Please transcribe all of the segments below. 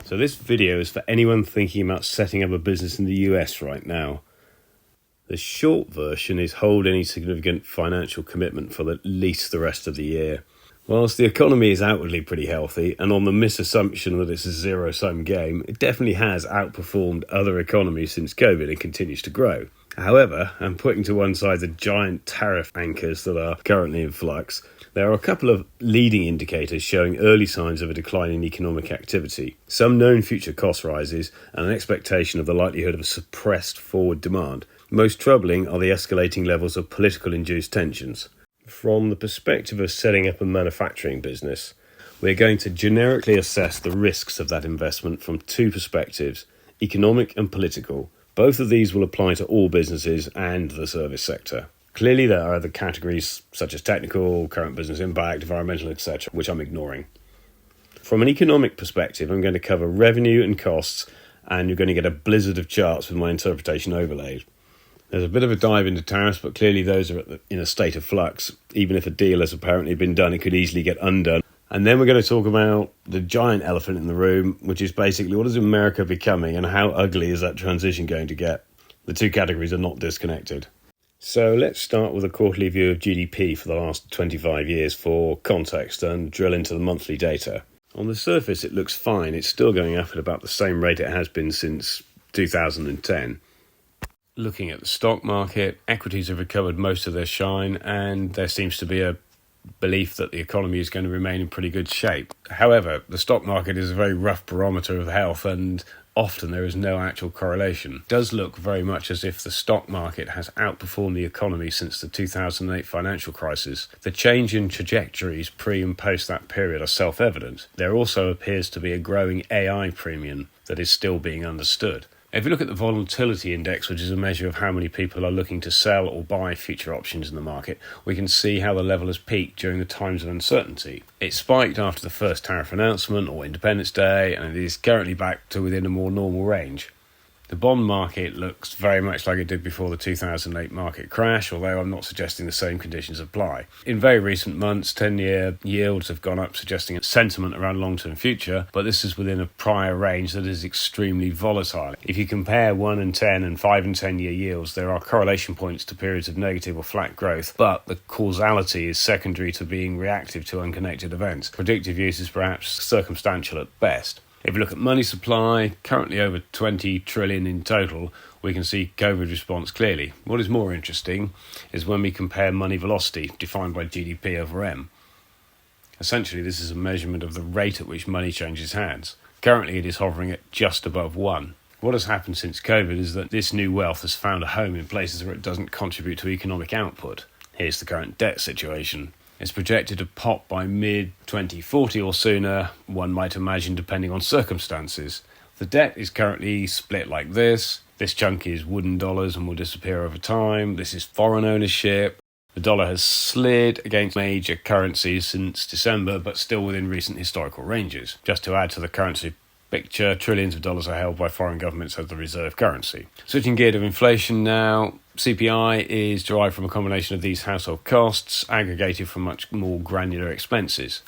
So this video is for anyone thinking about setting up a business in the US right now. The short version is hold any significant financial commitment for at least the rest of the year. Whilst the economy is outwardly pretty healthy, and on the misassumption that it's a zero-sum game, it definitely has outperformed other economies since COVID and continues to grow. However, and putting to one side the giant tariff anchors that are currently in flux, there are a couple of leading indicators showing early signs of a decline in economic activity, some known future cost rises, and an expectation of the likelihood of a suppressed forward demand. Most troubling are the escalating levels of political-induced tensions. From the perspective of setting up a manufacturing business, we're going to generically assess the risks of that investment from two perspectives, economic and political. Both of these will apply to all businesses and the service sector. Clearly, there are other categories such as technical, current business impact, environmental, etc., which I'm ignoring. From an economic perspective, I'm going to cover revenue and costs, and you're going to get a blizzard of charts with my interpretation overlaid. There's a bit of a dive into tariffs, but clearly those are in a state of flux. Even if a deal has apparently been done, it could easily get undone. And then we're going to talk about the giant elephant in the room, which is basically what is America becoming and how ugly is that transition going to get? The two categories are not disconnected. So let's start with a quarterly view of GDP for the last 25 years for context and drill into the monthly data. On the surface, it looks fine. It's still going up at about the same rate it has been since 2010. Looking at the stock market, equities have recovered most of their shine, and there seems to be a belief that the economy is going to remain in pretty good shape. However, the stock market is a very rough barometer of health, and often there is no actual correlation. It does look very much as if the stock market has outperformed the economy since the 2008 financial crisis. The change in trajectories pre and post that period are self-evident. There also appears to be a growing AI premium that is still being understood. If you look at the Volatility Index, which is a measure of how many people are looking to sell or buy future options in the market, we can see how the level has peaked during the times of uncertainty. It spiked after the first tariff announcement or Independence Day, and it is currently back to within a more normal range. The bond market looks very much like it did before the 2008 market crash, although I'm not suggesting the same conditions apply. In very recent months, 10-year yields have gone up, suggesting a sentiment around long-term future, but this is within a prior range that is extremely volatile. If you compare 1 and 10 and 5 and 10-year yields, there are correlation points to periods of negative or flat growth, but the causality is secondary to being reactive to unconnected events. Predictive use is perhaps circumstantial at best. If you look at money supply, currently over 20 trillion in total, we can see COVID response clearly. What is more interesting is when we compare money velocity, defined by GDP over M. Essentially, this is a measurement of the rate at which money changes hands. Currently, it is hovering at just above 1. What has happened since COVID is that this new wealth has found a home in places where it doesn't contribute to economic output. Here's the current debt situation. It's projected to pop by mid-2040 or sooner, one might imagine, depending on circumstances. The debt is currently split like this. This chunk is wooden dollars and will disappear over time. This is foreign ownership. The dollar has slid against major currencies since December, but still within recent historical ranges. Just to add to the currency picture, trillions of dollars are held by foreign governments as the reserve currency. Switching gear to inflation now, CPI is derived from a combination of these household costs, aggregated from much more granular expenses.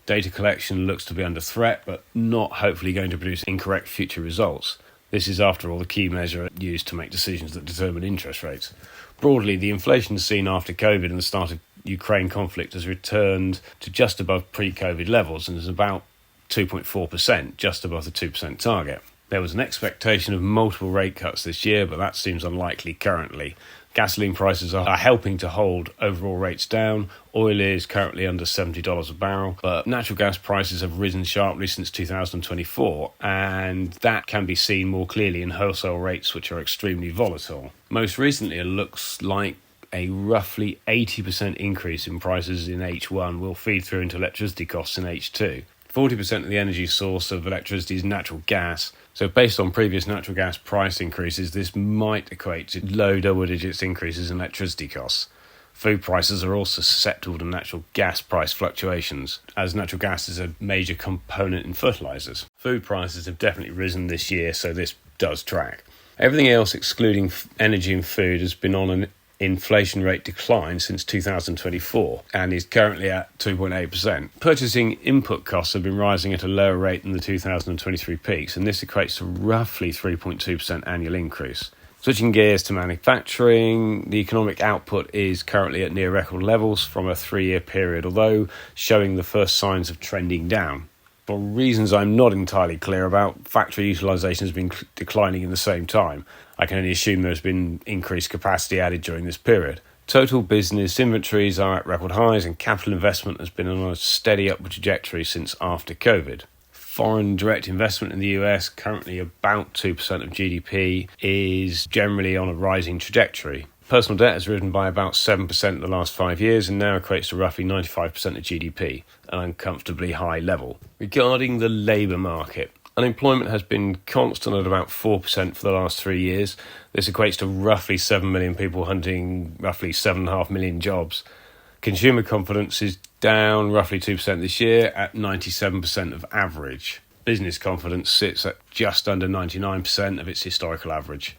Data collection looks to be under threat, but not hopefully going to produce incorrect future results. This is, after all, the key measure used to make decisions that determine interest rates. Broadly, the inflation seen after COVID and the start of Ukraine conflict has returned to just above pre-COVID levels and is about 2.4%, just above the 2% target. There was an expectation of multiple rate cuts this year, but that seems unlikely currently. Gasoline prices are helping to hold overall rates down. Oil is currently under $70 a barrel, but natural gas prices have risen sharply since 2024, and that can be seen more clearly in wholesale rates, which are extremely volatile. Most recently, it looks like a roughly 80% increase in prices in H1 will feed through into electricity costs in H2. 40% of the energy source of electricity is natural gas, so based on previous natural gas price increases, this might equate to low double digits increases in electricity costs. Food prices are also susceptible to natural gas price fluctuations, as natural gas is a major component in fertilizers. Food prices have definitely risen this year, so this does track. Everything else, excluding energy and food, has been on an inflation rate decline since 2024 and is currently at 2.8%. Purchasing input costs have been rising at a lower rate than the 2023 peaks, and this equates to roughly 3.2% annual increase. Switching gears to manufacturing, the economic output is currently at near record levels from a 3-year period, although showing the first signs of trending down. For reasons I'm not entirely clear about, factory utilisation has been declining in the same time. I can only assume there's been increased capacity added during this period. Total business inventories are at record highs and capital investment has been on a steady upward trajectory since after COVID. Foreign direct investment in the US, currently about 2% of GDP, is generally on a rising trajectory. Personal debt has risen by about 7% in the last 5 years and now equates to roughly 95% of GDP, an uncomfortably high level. Regarding the labour market, unemployment has been constant at about 4% for the last 3 years. This equates to roughly 7 million people hunting roughly 7.5 million jobs. Consumer confidence is down roughly 2% this year at 97% of average. Business confidence sits at just under 99% of its historical average.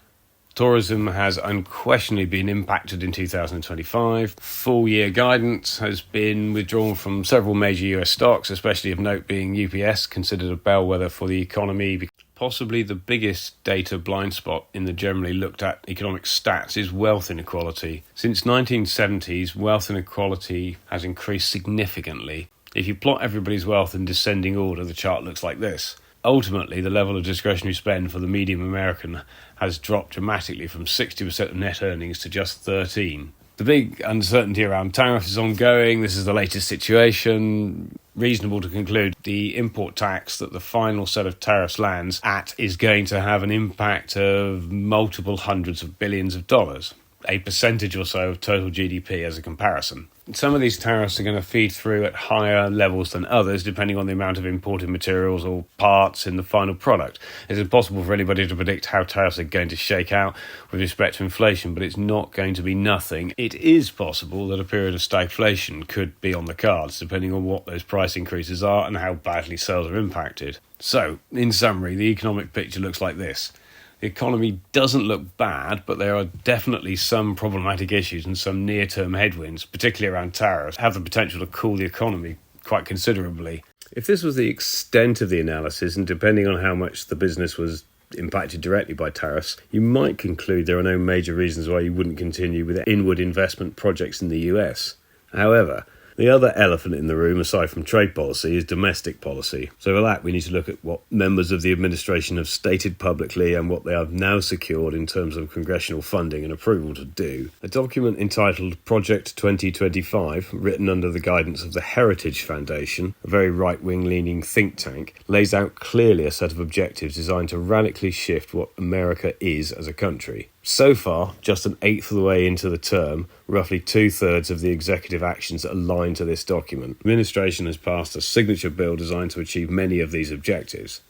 Tourism has unquestionably been impacted in 2025. Full-year guidance has been withdrawn from several major US stocks, especially of note being UPS, considered a bellwether for the economy. Possibly the biggest data blind spot in the generally looked at economic stats is wealth inequality. Since 1970s, wealth inequality has increased significantly. If you plot everybody's wealth in descending order, the chart looks like this. Ultimately, the level of discretionary spend for the median American has dropped dramatically from 60% of net earnings to just 13%. The big uncertainty around tariffs is ongoing. This is the latest situation. Reasonable to conclude the import tax that the final set of tariffs lands at is going to have an impact of multiple hundreds of billions of dollars, a percentage or so of total GDP as a comparison. Some of these tariffs are going to feed through at higher levels than others, depending on the amount of imported materials or parts in the final product. It's impossible for anybody to predict how tariffs are going to shake out with respect to inflation, but it's not going to be nothing. It is possible that a period of stagflation could be on the cards, depending on what those price increases are and how badly sales are impacted. So, in summary, the economic picture looks like this. The economy doesn't look bad, but there are definitely some problematic issues and some near-term headwinds, particularly around tariffs, have the potential to cool the economy quite considerably. If this was the extent of the analysis, and depending on how much the business was impacted directly by tariffs, you might conclude there are no major reasons why you wouldn't continue with inward investment projects in the US. However, the other elephant in the room, aside from trade policy, is domestic policy. So for that, we need to look at what members of the administration have stated publicly and what they have now secured in terms of congressional funding and approval to do. A document entitled Project 2025, written under the guidance of the Heritage Foundation, a very right-wing leaning think tank, lays out clearly a set of objectives designed to radically shift what America is as a country. So far, just an eighth of the way into the term, roughly 2/3 of the executive actions align to this document. The administration has passed a signature bill designed to achieve many of these objectives.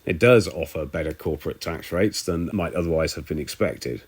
It does offer better corporate tax rates than might otherwise have been expected.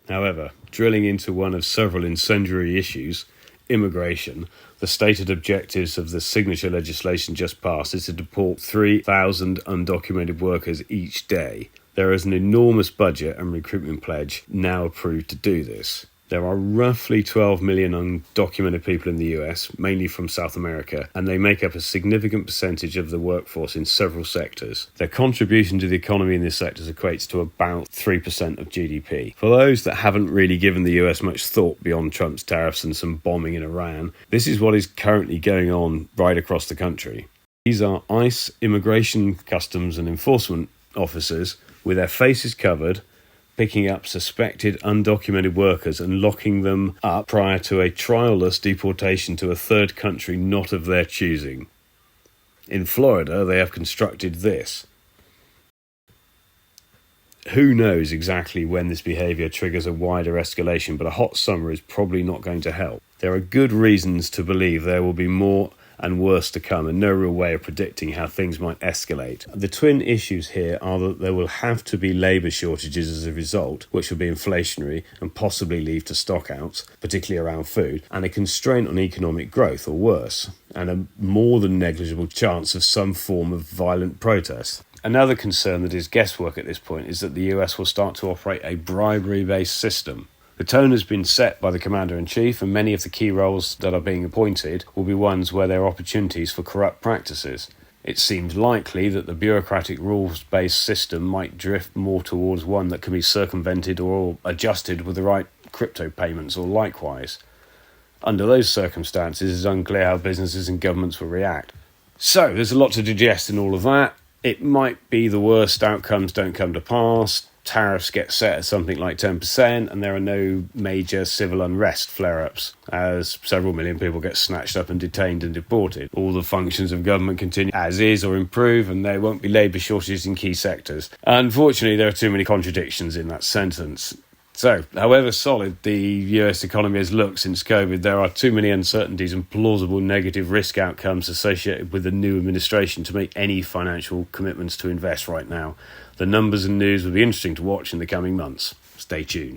However, drilling into one of several incendiary issues, immigration, the stated objectives of the signature legislation just passed is to deport 3,000 undocumented workers each day. There is an enormous budget and recruitment pledge now approved to do this. There are roughly 12 million undocumented people in the US, mainly from South America, and they make up a significant percentage of the workforce in several sectors. Their contribution to the economy in these sectors equates to about 3% of GDP. For those that haven't really given the US much thought beyond Trump's tariffs and some bombing in Iran, this is what is currently going on right across the country. These are ICE, Immigration, Customs and Enforcement officers with their faces covered, picking up suspected undocumented workers and locking them up prior to a trialless deportation to a third country not of their choosing. In Florida, they have constructed this. Who knows exactly when this behaviour triggers a wider escalation, but a hot summer is probably not going to help. There are good reasons to believe there will be more and worse to come, and no real way of predicting how things might escalate. The twin issues here are that there will have to be labour shortages as a result, which will be inflationary and possibly lead to stockouts, particularly around food, and a constraint on economic growth, or worse, and a more than negligible chance of some form of violent protest. Another concern that is guesswork at this point is that the US will start to operate a bribery-based system. The tone has been set by the Commander-in-Chief, and many of the key roles that are being appointed will be ones where there are opportunities for corrupt practices. It seems likely that the bureaucratic rules-based system might drift more towards one that can be circumvented or adjusted with the right crypto payments or likewise. Under those circumstances, it's unclear how businesses and governments will react. So, there's a lot to digest in all of that. It might be the worst outcomes don't come to pass. Tariffs get set at something like 10%, and there are no major civil unrest flare-ups, as several million people get snatched up and detained and deported. All the functions of government continue as is or improve, and there won't be labour shortages in key sectors. Unfortunately, there are too many contradictions in that sentence. So, however solid the US economy has looked since COVID, there are too many uncertainties and plausible negative risk outcomes associated with the new administration to make any financial commitments to invest right now. The numbers and news will be interesting to watch in the coming months. Stay tuned.